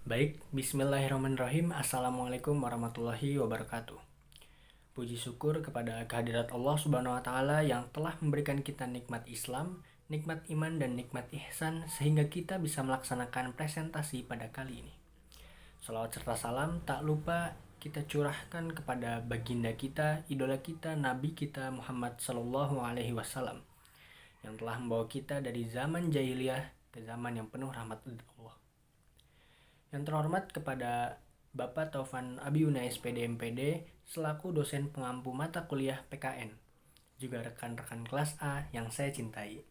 Baik, bismillahirrahmanirrahim. Assalamualaikum warahmatullahi wabarakatuh. Puji syukur kepada kehadirat Allah Subhanahu wa taala yang telah memberikan kita nikmat Islam, nikmat iman dan nikmat ihsan sehingga kita bisa melaksanakan presentasi pada kali ini. Salawat serta salam tak lupa kita curahkan kepada baginda kita, idola kita, nabi kita Muhammad sallallahu alaihi wasallam yang telah membawa kita dari zaman jahiliyah ke zaman yang penuh rahmat Allah. Yang terhormat kepada Bapak Taufan Abiuna SPD MPD selaku dosen pengampu mata kuliah PKN, juga rekan-rekan kelas A yang saya cintai.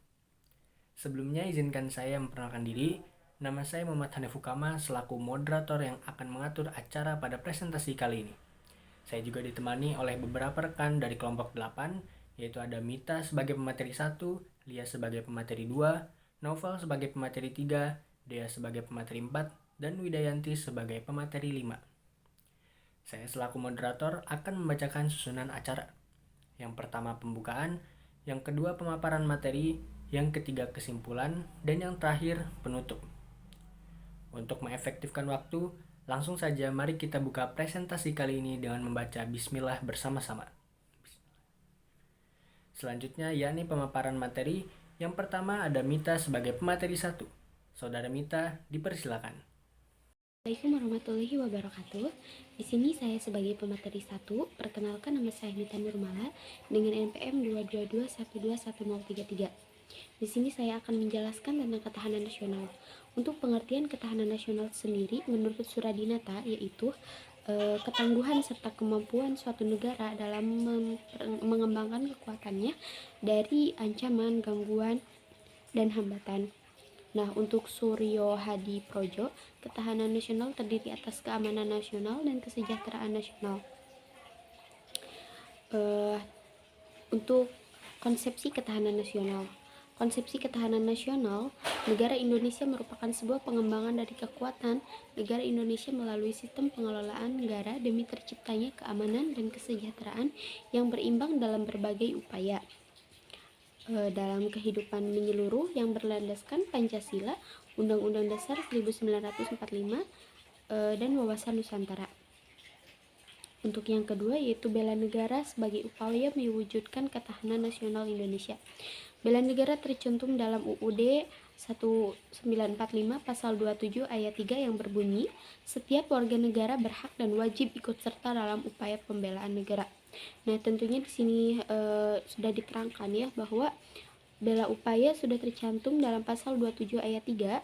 Sebelumnya izinkan saya memperkenalkan diri. Nama saya Muhammad Hanif Ukama selaku moderator yang akan mengatur acara pada presentasi kali ini. Saya juga ditemani oleh beberapa rekan dari kelompok 8, yaitu ada Mita sebagai pemateri 1, Lia sebagai pemateri 2, Novel sebagai pemateri 3, Dea sebagai pemateri 4, dan Widayanti sebagai pemateri 5. Saya selaku moderator akan membacakan susunan acara. Yang pertama pembukaan, yang kedua pemaparan materi, yang ketiga kesimpulan, dan yang terakhir penutup. Untuk mengefektifkan waktu, langsung saja mari kita buka presentasi kali ini dengan membaca bismillah bersama-sama. Selanjutnya yakni pemaparan materi. Yang pertama ada Mita sebagai pemateri 1. Saudara Mita, dipersilakan. Assalamualaikum warahmatullahi wabarakatuh. Di sini saya sebagai pemateri 1, perkenalkan nama saya Mita Nurmala dengan NPM 222121033. Di sini saya akan menjelaskan tentang ketahanan nasional. Untuk pengertian ketahanan nasional sendiri menurut Suradinata yaitu ketangguhan serta kemampuan suatu negara dalam mengembangkan kekuatannya dari ancaman, gangguan, dan hambatan. Nah, untuk Suryo Hadi Projo, ketahanan nasional terdiri atas keamanan nasional dan kesejahteraan nasional. Untuk konsepsi ketahanan nasional. Konsepsi ketahanan nasional, negara Indonesia merupakan sebuah pengembangan dari kekuatan negara Indonesia melalui sistem pengelolaan negara demi terciptanya keamanan dan kesejahteraan yang berimbang dalam berbagai upaya. Dalam kehidupan menyeluruh yang berlandaskan Pancasila, Undang-Undang Dasar 1945, dan wawasan Nusantara. Untuk yang kedua yaitu bela negara sebagai upaya mewujudkan ketahanan nasional Indonesia. Bela negara tercantum dalam UUD 1945 pasal 27 ayat 3 yang berbunyi, setiap warga negara berhak dan wajib ikut serta dalam upaya pembelaan negara. Nah, tentunya di sini sudah diterangkan ya bahwa bela upaya sudah tercantum dalam pasal 27 ayat 3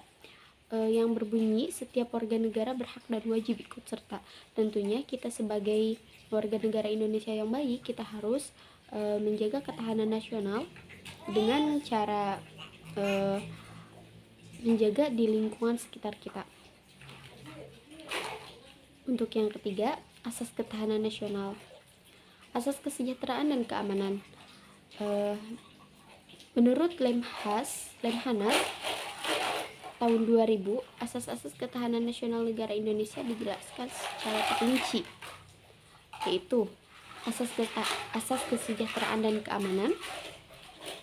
yang berbunyi setiap warga negara berhak dan wajib ikut serta. Tentunya kita sebagai warga negara Indonesia yang baik, kita harus menjaga ketahanan nasional dengan cara menjaga di lingkungan sekitar kita. Untuk yang ketiga, asas ketahanan nasional. Asas kesejahteraan dan keamanan. Menurut Lemhanas tahun 2000, asas-asas ketahanan nasional negara Indonesia dijelaskan secara terperinci, yaitu asas kesejahteraan dan keamanan.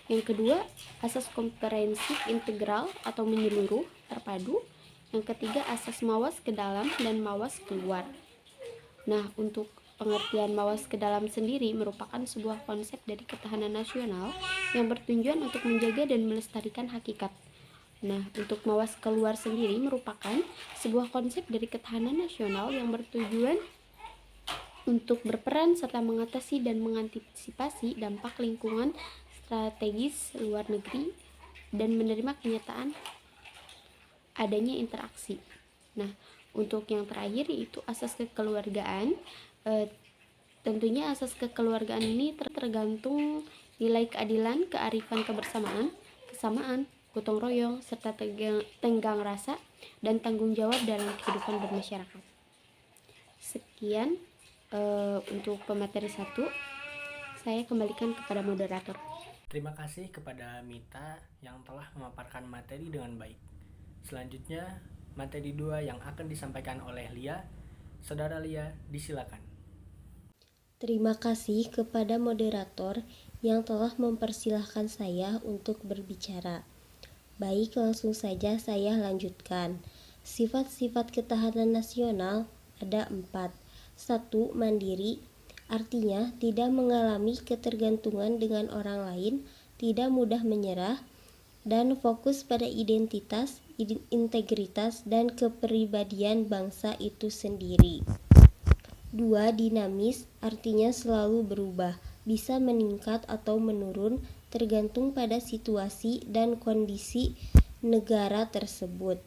Yang kedua, asas komprehensif integral atau menyeluruh terpadu. Yang ketiga, asas mawas ke dalam dan mawas keluar. Nah, untuk pengertian mawas ke dalam sendiri merupakan sebuah konsep dari ketahanan nasional yang bertujuan untuk menjaga dan melestarikan hakikat. Nah, untuk mawas keluar sendiri merupakan sebuah konsep dari ketahanan nasional yang bertujuan untuk berperan serta mengatasi dan mengantisipasi dampak lingkungan strategis luar negeri dan menerima kenyataan adanya interaksi. Nah, untuk yang terakhir yaitu asas kekeluargaan. Tentunya asas kekeluargaan ini tergantung nilai keadilan, kearifan kebersamaan, kesamaan, gotong royong, serta tenggang rasa dan tanggung jawab dalam kehidupan bermasyarakat. Sekian untuk pemateri 1. Saya kembalikan kepada moderator. Terima kasih kepada Mita yang telah memaparkan materi dengan baik. Selanjutnya, materi 2 yang akan disampaikan oleh Lia. Saudara Lia, disilakan. Terima kasih kepada moderator yang telah mempersilahkan saya untuk berbicara. Baik, langsung saja saya lanjutkan. Sifat-sifat ketahanan nasional ada 4. 1. Mandiri, artinya tidak mengalami ketergantungan dengan orang lain, tidak mudah menyerah, dan fokus pada identitas, integritas, dan kepribadian bangsa itu sendiri. 2. Dinamis, artinya selalu berubah, bisa meningkat atau menurun tergantung pada situasi dan kondisi negara tersebut.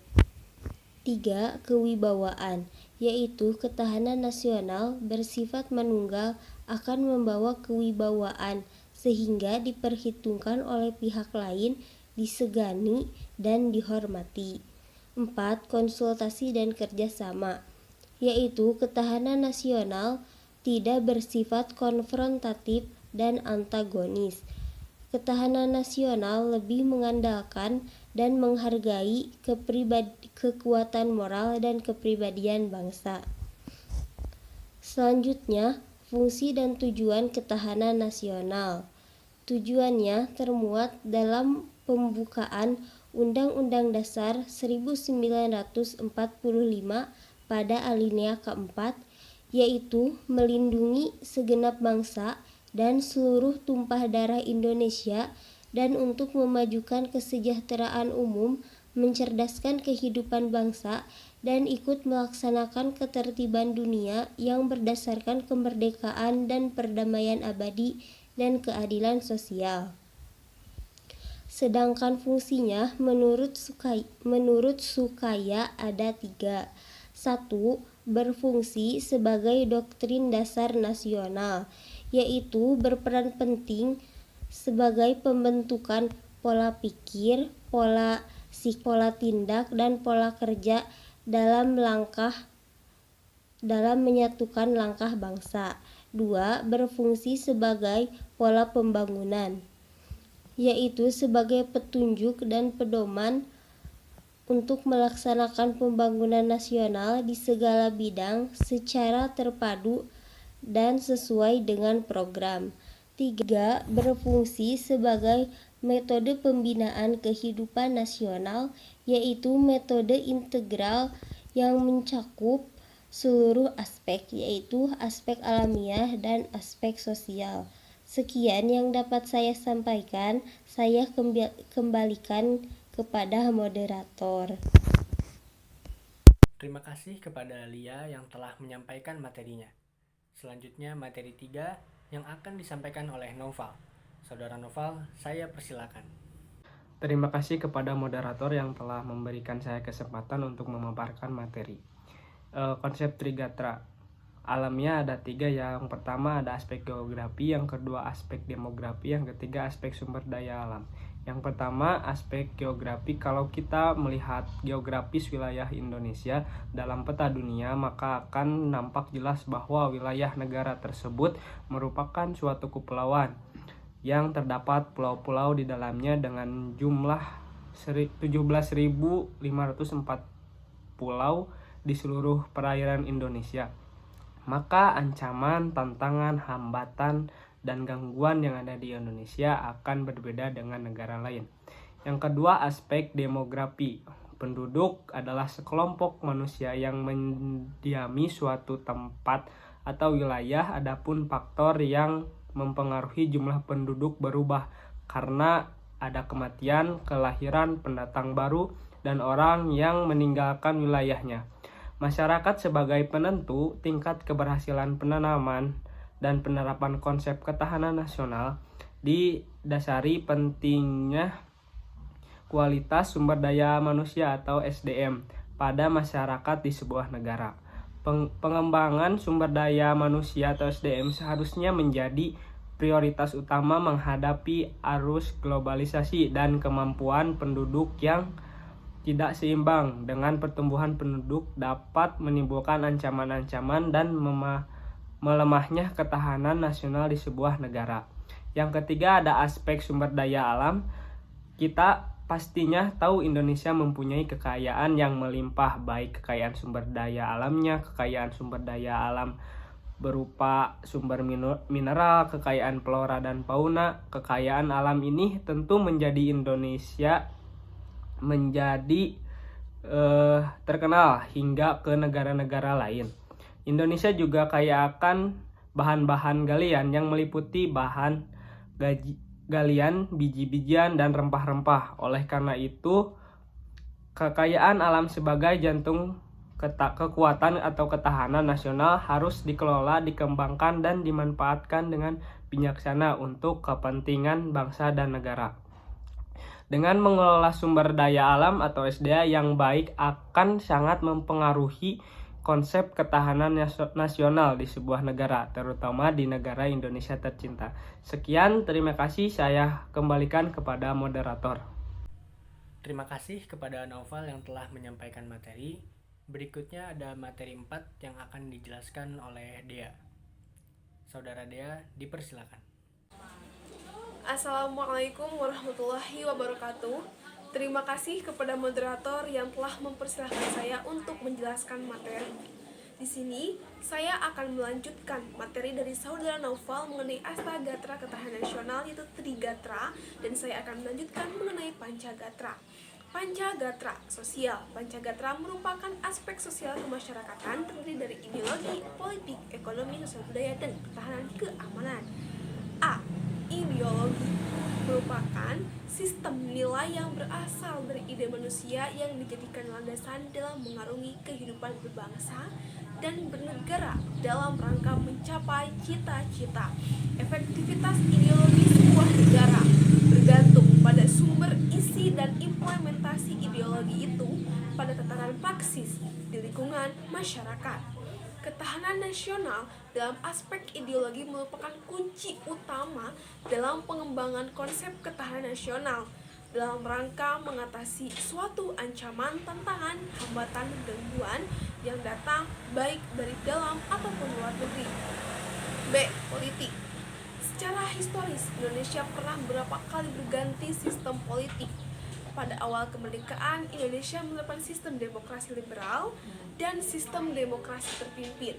3. Kewibawaan, yaitu ketahanan nasional bersifat manunggal akan membawa kewibawaan sehingga diperhitungkan oleh pihak lain, disegani dan dihormati. 4. Konsultasi dan kerjasama, yaitu ketahanan nasional tidak bersifat konfrontatif dan antagonis. Ketahanan nasional lebih mengandalkan dan menghargai kekuatan moral dan kepribadian bangsa. Selanjutnya, fungsi dan tujuan ketahanan nasional. Tujuannya termuat dalam pembukaan Undang-Undang Dasar 1945 pada alinea keempat, yaitu melindungi segenap bangsa dan seluruh tumpah darah Indonesia dan untuk memajukan kesejahteraan umum, mencerdaskan kehidupan bangsa, dan ikut melaksanakan ketertiban dunia yang berdasarkan kemerdekaan dan perdamaian abadi dan keadilan sosial. Sedangkan fungsinya menurut Sukaya ada 3. 1. Berfungsi sebagai doktrin dasar nasional, yaitu berperan penting sebagai pembentukan pola pikir, pola tindak, dan pola kerja dalam menyatukan langkah bangsa. 2. Berfungsi sebagai pola pembangunan, yaitu sebagai petunjuk dan pedoman untuk melaksanakan pembangunan nasional di segala bidang secara terpadu dan sesuai dengan program. 3. Berfungsi sebagai metode pembinaan kehidupan nasional, yaitu metode integral yang mencakup seluruh aspek, yaitu aspek alamiah dan aspek sosial. Sekian yang dapat saya sampaikan, saya kembalikan kepada moderator. Terima kasih kepada Lia yang telah menyampaikan materinya. Selanjutnya materi 3 yang akan disampaikan oleh Noval. Saudara Noval, saya persilakan. Terima kasih kepada moderator yang telah memberikan saya kesempatan untuk memaparkan materi. Konsep Trigatra alamnya ada 3. Yang pertama ada aspek geografi, yang kedua aspek demografi, yang ketiga aspek sumber daya alam. Yang pertama aspek geografi, kalau kita melihat geografis wilayah Indonesia dalam peta dunia, maka akan nampak jelas bahwa wilayah negara tersebut merupakan suatu kepulauan yang terdapat pulau-pulau di dalamnya dengan jumlah 17.504 pulau di seluruh perairan Indonesia. Maka ancaman, tantangan, hambatan, dan gangguan yang ada di Indonesia akan berbeda dengan negara lain. Yang kedua, aspek demografi. Penduduk adalah sekelompok manusia yang mendiami suatu tempat atau wilayah, adapun faktor yang mempengaruhi jumlah penduduk berubah karena ada kematian, kelahiran, pendatang baru, dan orang yang meninggalkan wilayahnya. Masyarakat sebagai penentu tingkat keberhasilan penanaman dan penerapan konsep ketahanan nasional didasari pentingnya kualitas sumber daya manusia atau SDM pada masyarakat di sebuah negara. Pengembangan sumber daya manusia atau SDM seharusnya menjadi prioritas utama menghadapi arus globalisasi dan kemampuan penduduk yang tidak seimbang dengan pertumbuhan penduduk dapat menimbulkan ancaman-ancaman dan melemahnya ketahanan nasional di sebuah negara. Yang ketiga ada aspek sumber daya alam. Kita pastinya tahu Indonesia mempunyai kekayaan yang melimpah, baik kekayaan sumber daya alamnya, kekayaan sumber daya alam berupa sumber mineral, kekayaan flora dan fauna. Kekayaan alam ini tentu menjadi Indonesia menjadi terkenal hingga ke negara-negara lain. Indonesia juga kaya akan bahan-bahan galian yang meliputi bahan galian, biji-bijian, dan rempah-rempah. Oleh karena itu, kekayaan alam sebagai jantung kekuatan atau ketahanan nasional harus dikelola, dikembangkan, dan dimanfaatkan dengan bijaksana untuk kepentingan bangsa dan negara. Dengan mengelola sumber daya alam atau SDA yang baik akan sangat mempengaruhi konsep ketahanan nasional di sebuah negara, terutama di negara Indonesia tercinta. Sekian, terima kasih. Saya kembalikan kepada moderator. Terima kasih kepada Naufal yang telah menyampaikan materi. Berikutnya ada materi 4 yang akan dijelaskan oleh Dea. Saudara Dea, dipersilakan. Assalamualaikum warahmatullahi wabarakatuh. Terima kasih kepada moderator yang telah mempersilahkan saya untuk menjelaskan materi. Di sini, saya akan melanjutkan materi dari saudara Naufal mengenai Astagatra Ketahanan Nasional, yaitu Trigatra, dan saya akan melanjutkan mengenai Pancagatra. Pancagatra sosial. Pancagatra merupakan aspek sosial kemasyarakatan terdiri dari ideologi, politik, ekonomi, sosial budaya, dan ketahanan keamanan. A. Ideologi merupakan sistem nilai yang berasal dari ide manusia yang dijadikan landasan dalam mengarungi kehidupan berbangsa dan bernegara dalam rangka mencapai cita-cita. Efektivitas ideologi sebuah negara bergantung pada sumber isi dan implementasi ideologi itu pada tataran praksis di lingkungan masyarakat. Ketahanan nasional dalam aspek ideologi merupakan kunci utama dalam pengembangan konsep ketahanan nasional dalam rangka mengatasi suatu ancaman, tantangan, hambatan, gangguan yang datang baik dari dalam ataupun luar negeri. B. Politik. Secara historis, Indonesia pernah beberapa kali berganti sistem politik. Pada awal kemerdekaan, Indonesia menerapkan sistem demokrasi liberal dan sistem demokrasi terpimpin.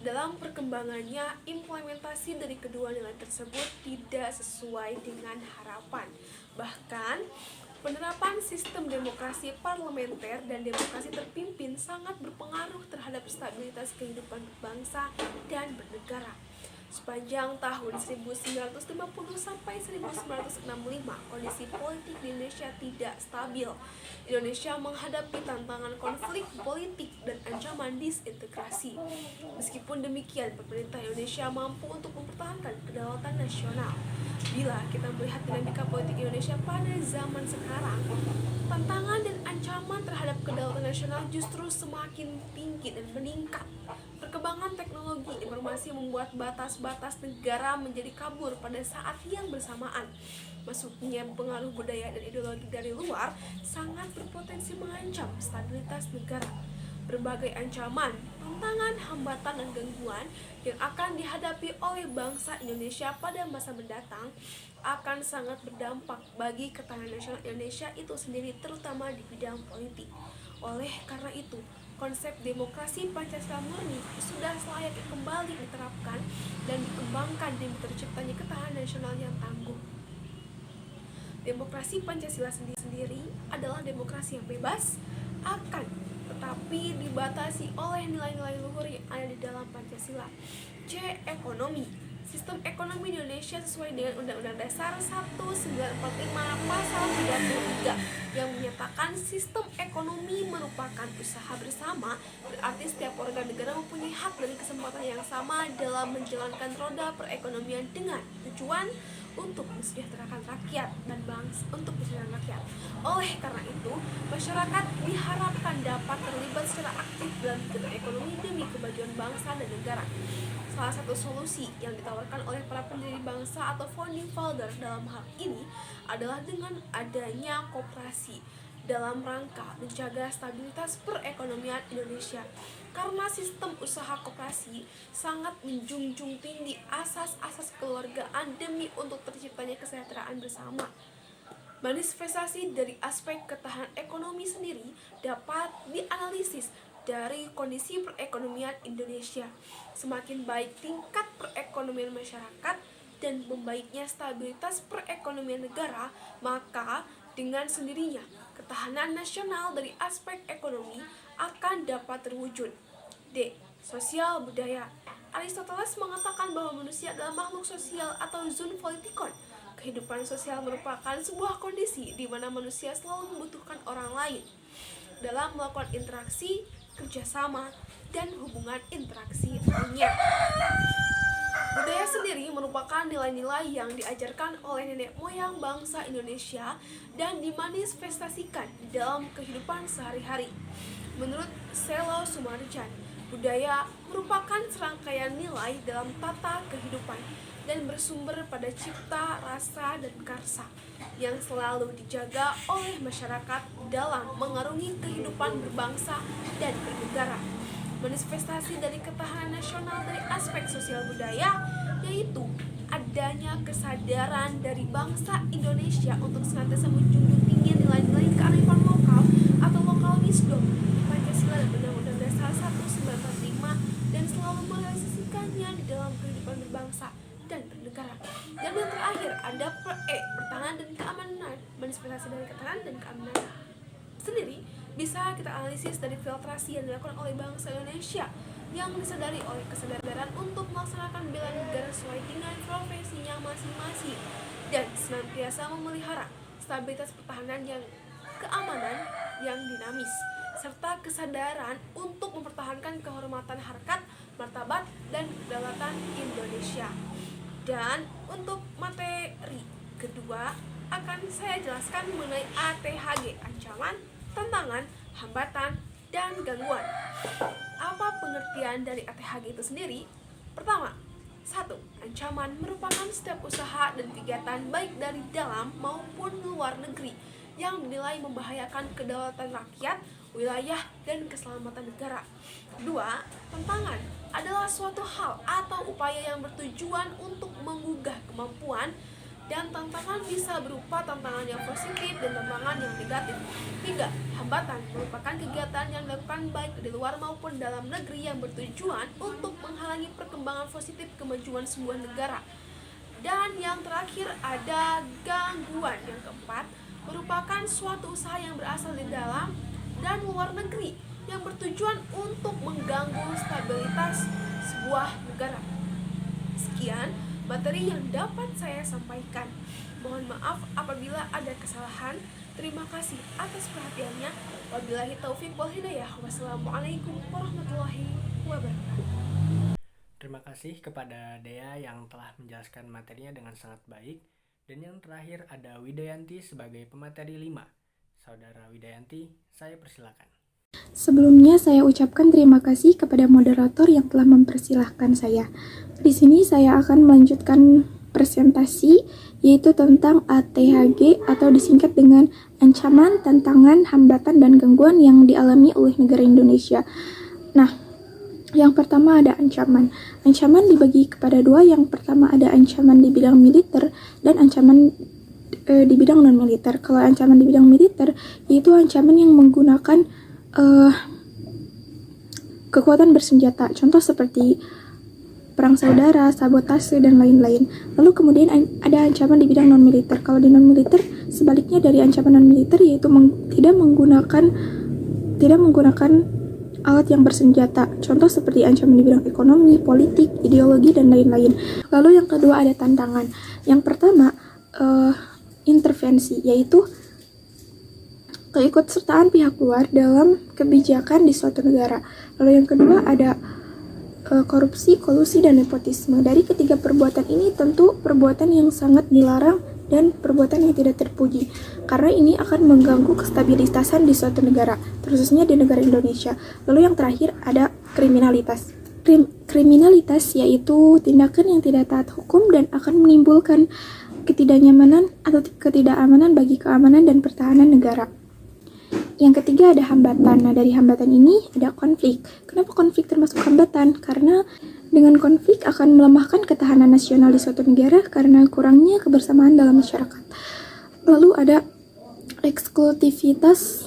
Dalam perkembangannya, implementasi dari kedua nilai tersebut tidak sesuai dengan harapan. Bahkan, penerapan sistem demokrasi parlementer dan demokrasi terpimpin sangat berpengaruh terhadap stabilitas kehidupan berbangsa dan bernegara. Sepanjang tahun 1950 sampai 1965, kondisi politik di Indonesia tidak stabil. Indonesia menghadapi tantangan konflik politik dan ancaman disintegrasi. Meskipun demikian, pemerintah Indonesia mampu untuk mempertahankan kedaulatan nasional. Bila kita melihat dinamika politik Indonesia pada zaman sekarang, tantangan dan ancaman terhadap kedaulatan nasional justru semakin tinggi dan meningkat. Perkembangan teknologi informasi membuat batas-batas negara menjadi kabur pada saat yang bersamaan. Masuknya pengaruh budaya dan ideologi dari luar sangat berpotensi mengancam stabilitas negara. Berbagai ancaman, tantangan, hambatan, dan gangguan yang akan dihadapi oleh bangsa Indonesia pada masa mendatang akan sangat berdampak bagi ketahanan nasional Indonesia itu sendiri, terutama di bidang politik. Oleh karena itu, konsep demokrasi Pancasila murni sudah selayaknya kembali diterapkan dan dikembangkan demi terciptanya ketahanan nasional yang tangguh. Demokrasi Pancasila sendiri adalah demokrasi yang bebas, tetapi dibatasi oleh nilai-nilai luhur yang ada di dalam Pancasila. C. Ekonomi. Sistem ekonomi Indonesia sesuai dengan Undang-Undang Dasar 1945 Pasal 33 yang menyatakan sistem ekonomi merupakan usaha bersama, berarti setiap warga negara mempunyai hak dan kesempatan yang sama dalam menjalankan roda perekonomian dengan tujuan untuk mensejahterakan rakyat dan bangsa untuk kesejahteraan rakyat. Oleh karena itu, masyarakat diharapkan dapat terlibat secara aktif dalam kegiatan ekonomi demi kemajuan bangsa dan negara. Salah satu solusi yang ditawarkan oleh para pendiri bangsa atau founding father dalam hal ini adalah dengan adanya koperasi dalam rangka menjaga stabilitas perekonomian Indonesia. Karena sistem usaha koperasi sangat menjunjung tinggi asas-asas keluargaan demi untuk terciptanya kesejahteraan bersama. Manifestasi dari aspek ketahanan ekonomi sendiri dapat dianalisis dari kondisi perekonomian Indonesia. Semakin baik tingkat perekonomian masyarakat dan membaiknya stabilitas perekonomian negara, maka dengan sendirinya ketahanan nasional dari aspek ekonomi akan dapat terwujud. D. Sosial budaya. Aristoteles mengatakan bahwa manusia adalah makhluk sosial atau zoon politikon. Kehidupan sosial merupakan sebuah kondisi di mana manusia selalu membutuhkan orang lain dalam melakukan interaksi, kerjasama, dan hubungan interaksi lainnya. Budaya sendiri merupakan nilai-nilai yang diajarkan oleh nenek moyang bangsa Indonesia dan dimanifestasikan di dalam kehidupan sehari-hari. Menurut Selo Sumarjan, budaya merupakan serangkaian nilai dalam tata kehidupan dan bersumber pada cipta, rasa, dan karsa yang selalu dijaga oleh masyarakat dalam mengarungi kehidupan berbangsa dan bernegara. Manifestasi dari ketahanan nasional dari aspek sosial budaya yaitu adanya kesadaran dari bangsa Indonesia untuk senantiasa menjunjung tinggi nilai-nilai kearifan lokal atau lokal wisdom di Pancasila dan Undang-Undang Dasar 1945 dan selalu merealisasikannya di dalam kehidupan berbangsa dan bernegara. Dan yang terakhir ada pertahanan dan keamanan. Manifestasi dari ketahanan dan keamanan sendiri bisa kita analisis dari filtrasi yang dilakukan oleh bangsa Indonesia yang disadari oleh kesadaran untuk melaksanakan bela negara sesuai dengan profesinya masing-masing dan senantiasa memelihara stabilitas pertahanan yang keamanan yang dinamis serta kesadaran untuk mempertahankan kehormatan harkat, martabat, dan kedaulatan Indonesia. Dan untuk materi kedua akan saya jelaskan mengenai ATHG, ancaman, tantangan, hambatan, dan gangguan. Apa pengertian dari ATHG itu sendiri? Pertama, 1. Ancaman merupakan setiap usaha dan kegiatan baik dari dalam maupun luar negeri yang dinilai membahayakan kedaulatan rakyat, wilayah, dan keselamatan negara. 2. Tantangan adalah suatu hal atau upaya yang bertujuan untuk menggugah kemampuan, dan tantangan bisa berupa tantangan yang positif dan tantangan yang negatif. 3. Hambatan merupakan kegiatan yang dilakukan baik di luar maupun dalam negeri yang bertujuan untuk menghalangi perkembangan positif kemajuan sebuah negara. Dan yang terakhir ada gangguan. Yang keempat merupakan suatu usaha yang berasal di dalam dan luar negeri yang bertujuan untuk mengganggu stabilitas sebuah negara. Sekian materi yang dapat saya sampaikan. Mohon maaf apabila ada kesalahan. Terima kasih atas perhatiannya. Wabillahi taufik wal hidayah. Wassalamualaikum warahmatullahi wabarakatuh. Terima kasih kepada Dea yang telah menjelaskan materinya dengan sangat baik. Dan yang terakhir ada Widayanti sebagai pemateri 5. Saudara Widayanti, saya persilakan. Sebelumnya saya ucapkan terima kasih kepada moderator yang telah mempersilahkan saya. Di sini saya akan melanjutkan presentasi yaitu tentang ATHG atau disingkat dengan ancaman, tantangan, hambatan, dan gangguan yang dialami oleh negara Indonesia. Nah, yang pertama ada ancaman. Ancaman dibagi kepada dua. Yang pertama ada ancaman di bidang militer dan ancaman di bidang non-militer. Kalau ancaman di bidang militer yaitu ancaman yang menggunakan kekuatan bersenjata, contoh seperti perang saudara, sabotase, dan lain-lain. Lalu kemudian ada ancaman di bidang non-militer. Kalau di non-militer, sebaliknya dari ancaman non-militer yaitu tidak menggunakan alat yang bersenjata, contoh seperti ancaman di bidang ekonomi, politik, ideologi, dan lain-lain. Lalu yang kedua ada tantangan. Yang pertama intervensi, yaitu keikutsertaan pihak luar dalam kebijakan di suatu negara. Lalu yang kedua ada korupsi, kolusi, dan nepotisme. Dari ketiga perbuatan ini tentu perbuatan yang sangat dilarang dan perbuatan yang tidak terpuji, karena ini akan mengganggu kestabilitasan di suatu negara, khususnya di negara Indonesia. Lalu yang terakhir ada kriminalitas. Kriminalitas yaitu tindakan yang tidak taat hukum dan akan menimbulkan ketidaknyamanan atau ketidakamanan bagi keamanan dan pertahanan negara. Yang ketiga ada hambatan. Nah, dari hambatan ini ada konflik. Kenapa konflik termasuk hambatan? Karena dengan konflik akan melemahkan ketahanan nasional di suatu negara karena kurangnya kebersamaan dalam masyarakat. Lalu ada eksklusivitas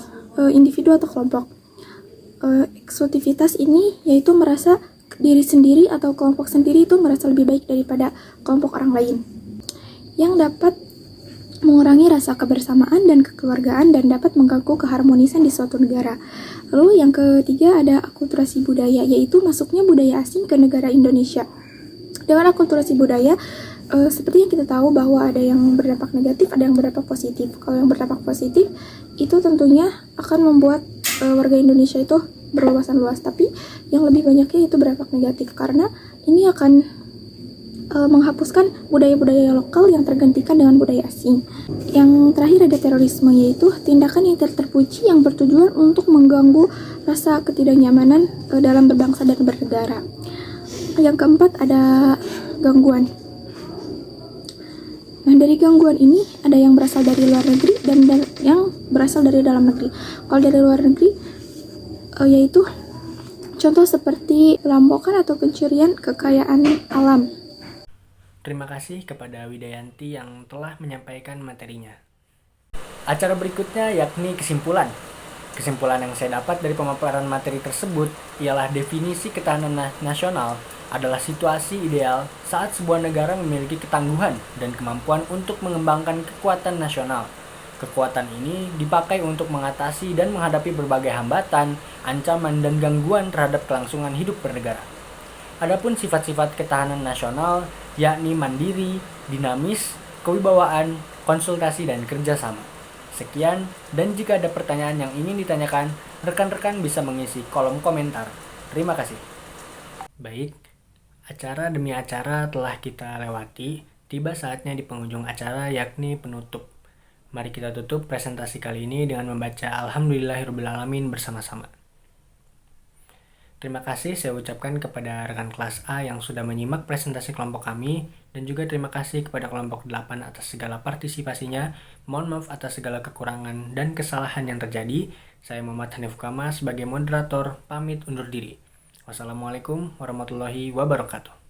individu atau kelompok. Eksklusivitas ini yaitu merasa diri sendiri atau kelompok sendiri itu merasa lebih baik daripada kelompok orang lain. Yang dapat mengurangi rasa kebersamaan dan kekeluargaan, dan dapat mengganggu keharmonisan di suatu negara. Lalu yang ketiga ada akulturasi budaya, yaitu masuknya budaya asing ke negara Indonesia. Dengan akulturasi budaya, seperti yang kita tahu bahwa ada yang berdampak negatif, ada yang berdampak positif. Kalau yang berdampak positif, itu tentunya akan membuat warga Indonesia itu berwawasan luas, tapi yang lebih banyaknya itu berdampak negatif, karena ini akan menghapuskan budaya-budaya lokal yang tergantikan dengan budaya asing. Yang terakhir ada terorisme, yaitu tindakan yang terpuji yang bertujuan untuk mengganggu rasa ketidaknyamanan dalam berbangsa dan bernegara. Yang keempat ada gangguan. Nah, dari gangguan ini ada yang berasal dari luar negeri dan yang berasal dari dalam negeri. Kalau dari luar negeri, yaitu contoh seperti perampokan atau pencurian kekayaan alam. Terima kasih kepada Widayanti yang telah menyampaikan materinya. Acara berikutnya yakni kesimpulan. Kesimpulan yang saya dapat dari pemaparan materi tersebut ialah definisi ketahanan nasional adalah situasi ideal saat sebuah negara memiliki ketangguhan dan kemampuan untuk mengembangkan kekuatan nasional. Kekuatan ini dipakai untuk mengatasi dan menghadapi berbagai hambatan, ancaman, dan gangguan terhadap kelangsungan hidup bernegara. Adapun sifat-sifat ketahanan nasional yakni mandiri, dinamis, kewibawaan, konsultasi, dan kerjasama. Sekian, dan jika ada pertanyaan yang ingin ditanyakan, rekan-rekan bisa mengisi kolom komentar. Terima kasih. Baik, acara demi acara telah kita lewati, tiba saatnya di penghujung acara yakni penutup. Mari kita tutup presentasi kali ini dengan membaca Alhamdulillahirrabbilalamin bersama-sama. Terima kasih saya ucapkan kepada rekan kelas A yang sudah menyimak presentasi kelompok kami, dan juga terima kasih kepada kelompok 8 atas segala partisipasinya. Mohon maaf atas segala kekurangan dan kesalahan yang terjadi. Saya Muhammad Hanif Ukama sebagai moderator pamit undur diri. Wassalamualaikum warahmatullahi wabarakatuh.